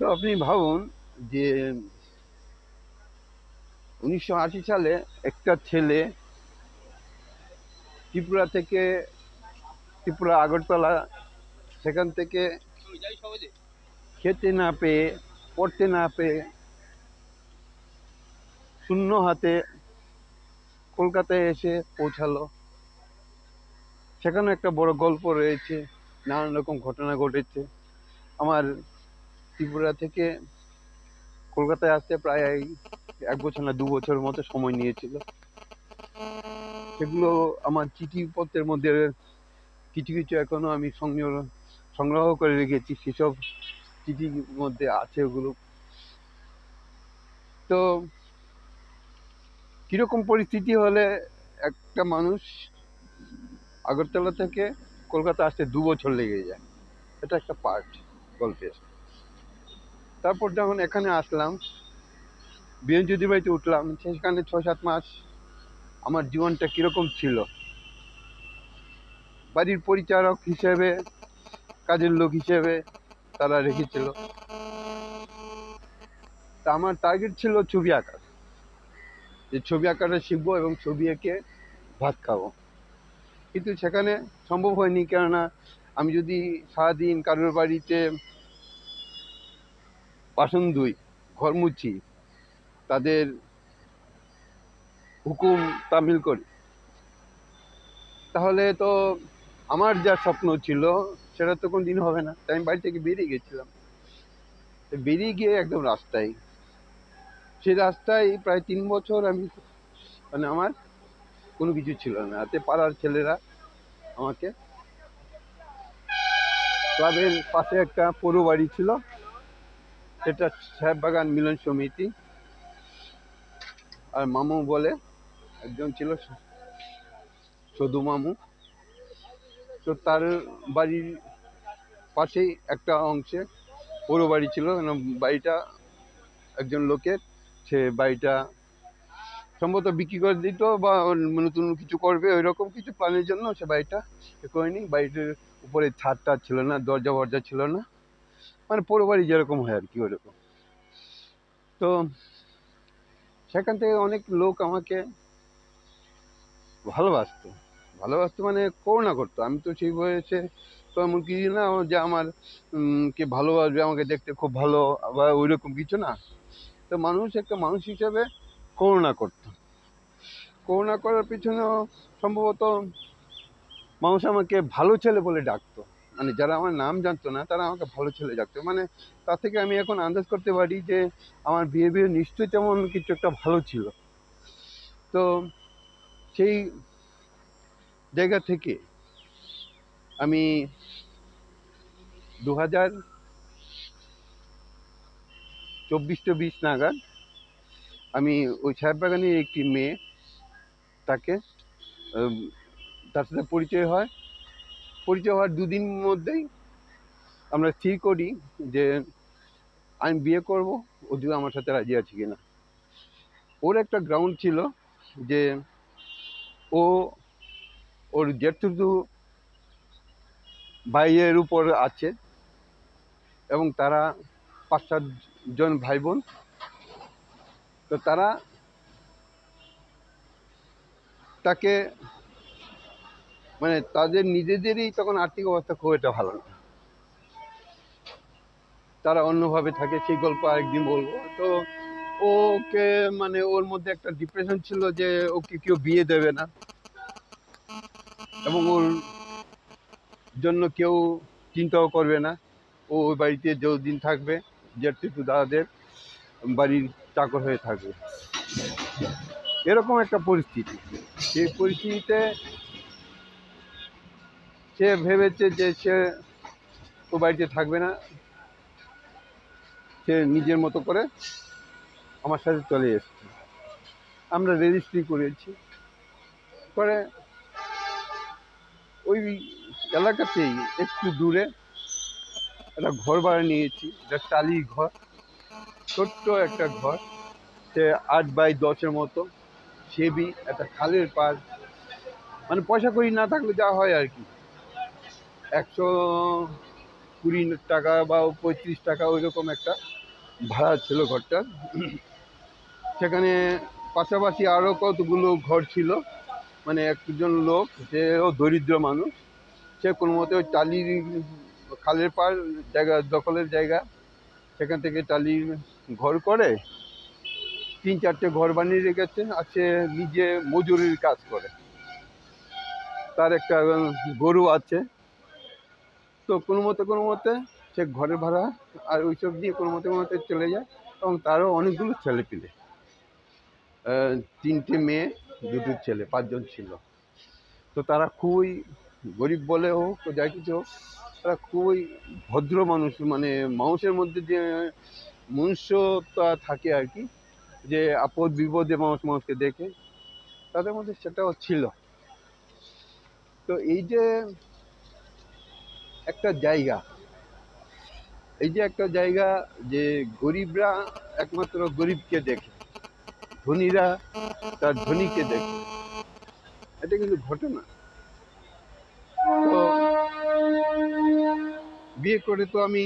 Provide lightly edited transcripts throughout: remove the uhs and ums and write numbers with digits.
তো আপনি ভাবুন যে 1980 সালে একটা ছেলে ত্রিপুরা আগরতলা সেখান থেকে খেতে না পেয়ে, পড়তে না পেয়ে শূন্য হাতে কলকাতায় এসে পৌঁছালো। সেখানে একটা বড় গল্প রয়েছে, নানান রকম ঘটনা ঘটেছে। আমার ত্রিপুরা থেকে কলকাতায় আসতে প্রায় 1 বছর না 2 বছর মতো সময় নিয়েছিল। সেগুলো আমার চিঠিপত্রের মধ্যে কিছু কিছু এখনো আমি সংগ্রহ করে রেখেছি, সেসব চিঠির মধ্যে আছে ওগুলো। তো কিরকম পরিস্থিতি হলে একটা মানুষ আগরতলা থেকে কলকাতা আসতে 2 বছর লেগে যায়, এটা একটা পার্ট গল্পের। তারপর যখন এখানে আসলাম, বিএনজ্যোতি বাড়িতে উঠলাম, সেখানে 6-7 মাস আমার জীবনটা কিরকম ছিল। বাড়ির পরিচারক হিসেবে, কাজের লোক হিসেবে তারা রেখেছিল। তা আমার টার্গেট ছিল ছবি আঁকা, যে ছবি আঁকাটা শিখবো এবং ছবি এঁকে ভাত খাবো। কিন্তু সেখানে সম্ভব হয়নি, কেননা আমি যদি সারাদিন কারোর বাড়িতে বাসন ধুই, ঘর মুছি, তাদের হুকুম তামিল করি, তাহলে তো আমার যা স্বপ্ন ছিল সেটা তো কোনো দিন হবে না। তাই আমি বাড়ি থেকে বেরিয়ে গেছিলাম। বেরিয়ে গিয়ে একদম রাস্তায়, সেই রাস্তায় প্রায় 3 বছর আমি, মানে আমার কোনো কিছু ছিল না। হাতে পাড়ার ছেলেরা আমাকে, ক্লাবের পাশে একটা পৌর বাড়ি ছিল, সেটা সাহেববাগান মিলন সমিতি, আর মামু বলে একজন ছিল, সদু মামু। তো তার বাড়ির পাশেই একটা অংশে পৌর বাড়ি ছিল। বাড়িটা একজন লোকের, সে বাড়িটা সম্ভবত বিক্রি করে দিত বা নতুন কিছু করবে, ওই রকম কিছু প্ল্যানের জন্য সে বাড়িটা করেনি। বাড়িটার উপরে ছাদটা ছিল না, দরজা ফরজা ছিল না, মানে পৌর বাড়ি যেরকম হয় আর কি ওরকম। তো সেখান থেকে অনেক লোক আমাকে ভালোবাসতো, মানে করুণা করতো। আমি তো সেই বয়সে তো এমন কিছু না যে আমার কে ভালোবাসবে, আমাকে দেখতে খুব ভালো বা ওই রকম কিছু না। তো মানুষ একটা মানুষ হিসেবে করুণা করতো। করুণা করার পিছনেও সম্ভবত মানুষ আমাকে ভালো ছেলে বলে ডাকতো। মানে যারা আমার নাম জানতো না, তারা আমাকে ভালো ছেলে ডাকতো। মানে তা থেকে আমি এখন আন্দাজ করতে পারি যে আমার বিহেভিয়ার নিশ্চয়ই তেমন কিছু একটা ভালো ছিল। তো সেই জায়গা থেকে আমি 2024 নাগাদ আমি ওই সাহেববাগানের একটি মেয়ে, তার সাথে পরিচয় হওয়ার 2 দিন মধ্যেই আমরা স্থির করি যে আমি বিয়ে করব, ও যদি আমার সাথে রাজি আছে কিনা। ওর একটা গ্রাউন্ড ছিল যে ওর জেঠুতো ভাইয়ের উপর আছে, এবং তারা 5-7 জন ভাই বোন। তো তারা তাকে, মানে তাদের নিজেদেরই তখন আর্থিক অবস্থা খুব একটা ভালো না, তারা অন্যভাবে থাকে, সেই গল্প আরেকদিন বলবো। তো ওকে, মানে ওর মধ্যে একটা ডিপ্রেশন ছিল যে ওকে কেউ বিয়ে দেবে না, এবং ওর জন্য কেউ চিন্তাও করবে না। ও ওই বাড়িতে যতদিন থাকবে জেঠু দাদাদের বাড়ির চাকর হয়ে থাকবে, এরকম একটা পরিস্থিতি। সেই পরিস্থিতিতে সে ভেবেছে যে সে ও বাড়িতে থাকবে না, সে নিজের মতো করে আমার সাথে চলে এসেছে। আমরা রেজিস্ট্রি করেছি, করে ওই এলাকাতেই একটু দূরে একটা ঘর ভাড়া নিয়েছি, একটা টালির ঘর, ছোট্ট একটা ঘর, সে 8x10 মতো, সেবি, একটা খালের পাড়। মানে পয়সা করি না থাকলে যা হয় আর কি, 20 টাকা বা 35 টাকা ওইরকম একটা ভাড়া ছিল ঘরটার। সেখানে পাশাপাশি আরও কতগুলো ঘর ছিল। মানে একজন লোক, সেও দরিদ্র মানুষ, সে কোনো মতে ওই টালির খালের পাড় জায়গা দখলের জায়গা, সেখান থেকে টালির ঘর করে 3-4টে ঘর বানিয়ে রেখেছে। আর সে নিজে মজুরির কাজ করে। তার একটা গরু আছে। তো কোনো মতে সে ঘরের ভাড়া আর ওইসব দিয়ে কোনো মতে চলে যায়। এবং তারও অনেকগুলো ছেলেপিলে, 3টে মেয়ে, 2টো ছেলে, 5জন ছিল। তো তারা খুবই গরিব বলে হোক, যা কিছু হোক, তারা খুবই ভদ্র মানুষ। মানে মানুষের মধ্যে যে মনুষ্যতা থাকে আর কি, যে আপদ বিপদে মানুষকে দেখে, তাদের মধ্যে সেটাও ছিল। তো এই যে একটা জায়গা, যে গরিবরা একমাত্র গরিবকে দেখে, ধনীরা তার ধনীকে দেখে, এটা কিন্তু ঘটনা। তো বিয়ে করে তো আমি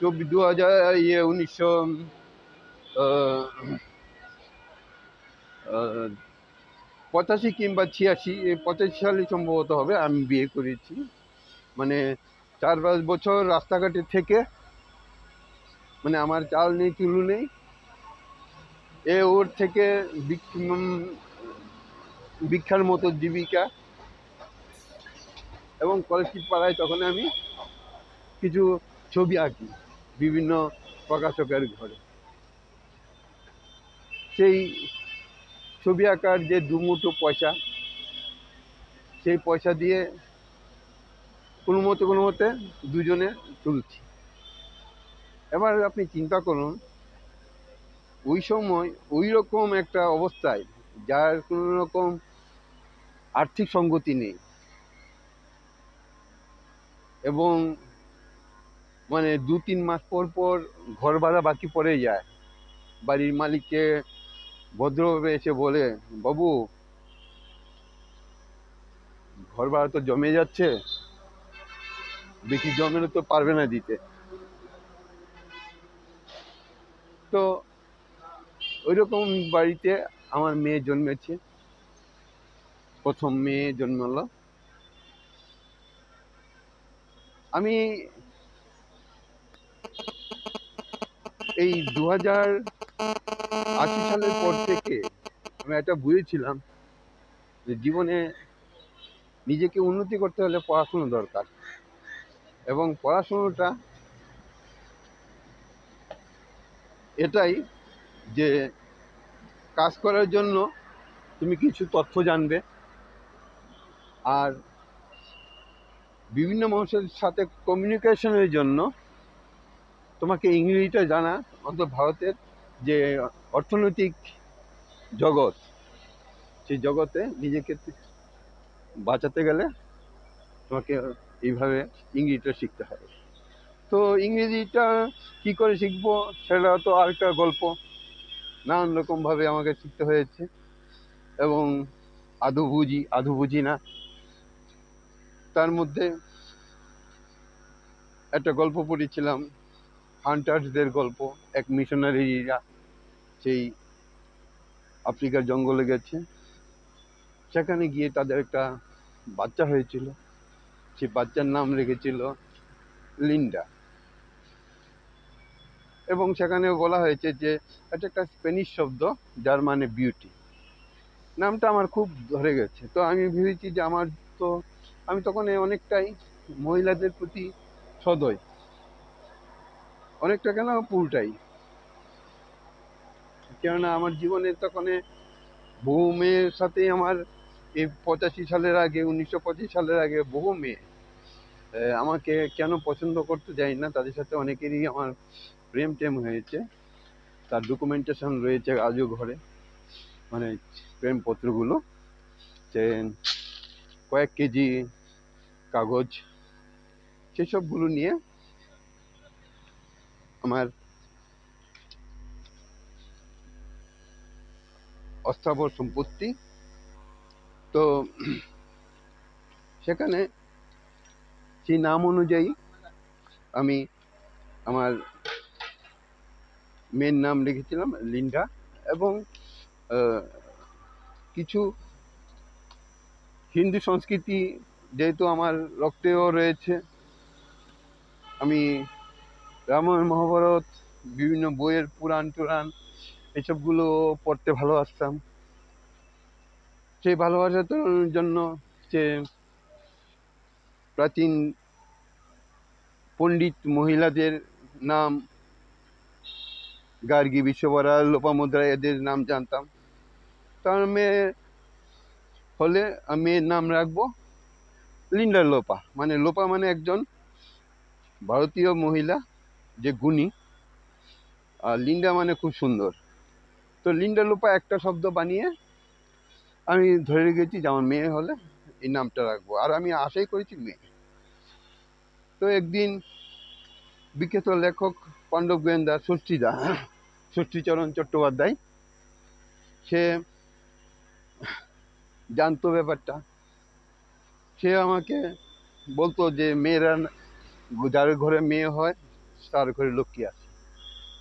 1985 কিংবা 85 সালে সম্ভবত হবে, আমি বিয়ে করেছি। মানে 4-5 বছর রাস্তাঘাটে থেকে, মানে আমার চাল নেই চুলু নেই, ওর থেকে ভিক্ষার মতো জীবিকা। এবং কলেজ পাড়ায় তখন আমি কিছু ছবি আঁকি বিভিন্ন প্রকাশকের ঘরে। সেই ছবি আঁকার যে দুমুঠো পয়সা, সেই পয়সা দিয়ে কোনো মতে দুজনে চলছি। এবার আপনি চিন্তা করুন, ওই সময় ওই রকম একটা অবস্থায়, যার কোনো রকম আর্থিক সঙ্গতি নেই, এবং মানে 2-3 মাস পর ঘর ভাড়া বাকি পড়ে যায়। বাড়ির মালিককে ভদ্রভাবে এসে বলে, বাবু ঘর ভাড়া তো জমে যাচ্ছে, বেশি জমেলে তো পারবে না দিতে। তো ওইরকম বাড়িতে আমার মেয়ে জন্মেছে, প্রথম মেয়ে জন্মালো। আমি এই 2080 সালের পর থেকে আমি একটা বুঝেছিলাম যে জীবনে নিজেকে উন্নতি করতে হলে পড়াশুনো দরকার। এবং পড়াশুনোটা এটাই যে কাজ করার জন্য তুমি কিছু তথ্য জানবে, আর বিভিন্ন মানুষের সাথে কমিউনিকেশনের জন্য তোমাকে ইংরেজিটা জানা। অন্তত ভারতের যে অর্থনৈতিক জগৎ, সেই জগতে নিজেকে বাঁচাতে গেলে তোমাকে এইভাবে ইংরেজিটা শিখতে হবে। তো ইংরেজিটা কি করে শিখবো, সেটা তো আরেকটা গল্প। নানান রকমভাবে আমাকে শিখতে হয়েছে, এবং আধু বুঝি না। তার মধ্যে একটা গল্প পড়েছিলাম, হান্টার্সদের গল্প। এক মিশনারিরা সেই আফ্রিকার জঙ্গলে গেছে, সেখানে গিয়ে তাদের একটা বাচ্চা হয়েছিল। সেই বাচ্চার নাম রেখেছিল লিন্ডা। এবং সেখানে বলা হয়েছে যে এটা একটা স্প্যানিশ শব্দ, যার মানে বিউটি। নামটা আমার খুব ধরে গেছে। তো আমি ভেবেছি যে আমি তখন অনেকটাই মহিলাদের প্রতি সদয়, অনেকটা কেন পুরোটাই। কেননা আমার জীবনে তখন বহু মেয়ের সাথে আমার এই 1985 সালের আগে বহু মেয়ে আমাকে কেন পছন্দ করতে যাই না, তাদের সাথে অনেকেরই আমার প্রেম টেম হয়েছে। তার ডকুমেন্টেশন রয়েছে আজও ঘরে, মানে প্রেমপত্রগুলো, যে কয়েক কেজি কাগজ, সেসবগুলো নিয়ে আমার অস্থাবর সম্পত্তি। তো সেখানে সেই নাম অনুযায়ী আমি আমার মেয়ের নাম রেখেছিলাম লিন্ডা। এবং কিছু হিন্দু সংস্কৃতি যেহেতু আমার রক্তেও রয়েছে, আমি রামায়ণ মহাভারত বিভিন্ন বইয়ের পুরাণ টুরাণ এসবগুলো পড়তে ভালোবাসতাম। সেই ভালোবাসার জন্য যে প্রাচীন পণ্ডিত মহিলাদের নাম গার্গী, বিশ্ববরা, লোপামুদ্রা এদের নাম জানতাম। তার মেয়ে হলে আমি মেয়ের নাম রাখবো লিন্ডা লোপা। মানে লোপা মানে একজন ভারতীয় মহিলা যে গুণী, আর লিন্ডা মানে খুব সুন্দর। তো লিন্ডা লোপা একটা শব্দ বানিয়ে আমি ধরে রেখেছি যে আমার মেয়ে হলে এই নামটা রাখবো, আর আমি আশাই করেছি মেয়ে। তো একদিন বিখ্যাত লেখক পাণ্ডব গোয়েন্দা ষষ্ঠীচরণ চট্টোপাধ্যায়, সে জানতো ব্যাপারটা। সে আমাকে বলতো যে মেয়েরা, যার ঘরে মেয়ে হয় তার ঘরে লক্ষ্মী আসে।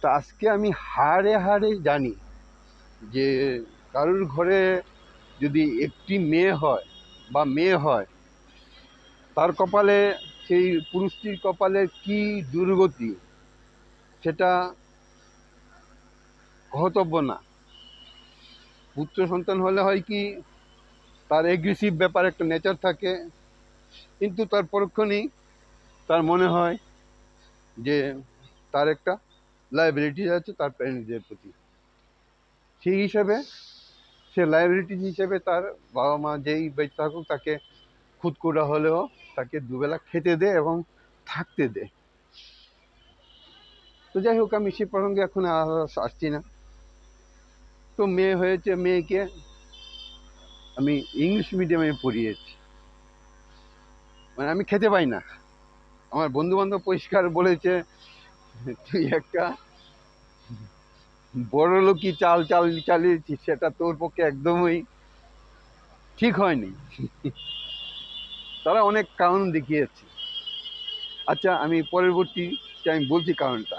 তা আজকে আমি হাড়ে হাড়ে জানি যে কারোর ঘরে যদি একটি মেয়ে হয় বা মেয়ে হয়, তার কপালে, সেই পুরুষটির কপালে কি দুর্গতি সেটা কহতব্য না। পুত্র সন্তান হলে হয় কি, তার এগ্রেসিভ ব্যাপার একটা নেচার থাকে, কিন্তু তার পরক্ষণেই তার মনে হয় যে তার একটা লাইবিলিটি আছে তার প্যারেন্টসদের প্রতি। সেই হিসাবে সে লাইবিলিটি হিসেবে তার বাবা মা যেই বেঁচে থাকুক তাকে খুদকুড়া হলেও তাকে দুবেলা খেতে দে এবং থাকতে দে। তো যাই হোক, আমি সে প্রসঙ্গে এখন আসছি না। তো মেয়ে হয়েছে, মেয়েকে আমি ইংলিশ মিডিয়ামে পড়িয়েছি। মানে আমি খেতে পাই না। আমার বন্ধু বান্ধব পরিষ্কার বলেছে, তুই একটা বড় লোকই চালিয়েছিস, সেটা তোর পক্ষে একদমই ঠিক হয়নি। তারা অনেক কারণ দেখিয়েছে। আচ্ছা, আমি পরবর্তী আমি বলছি কারণটা।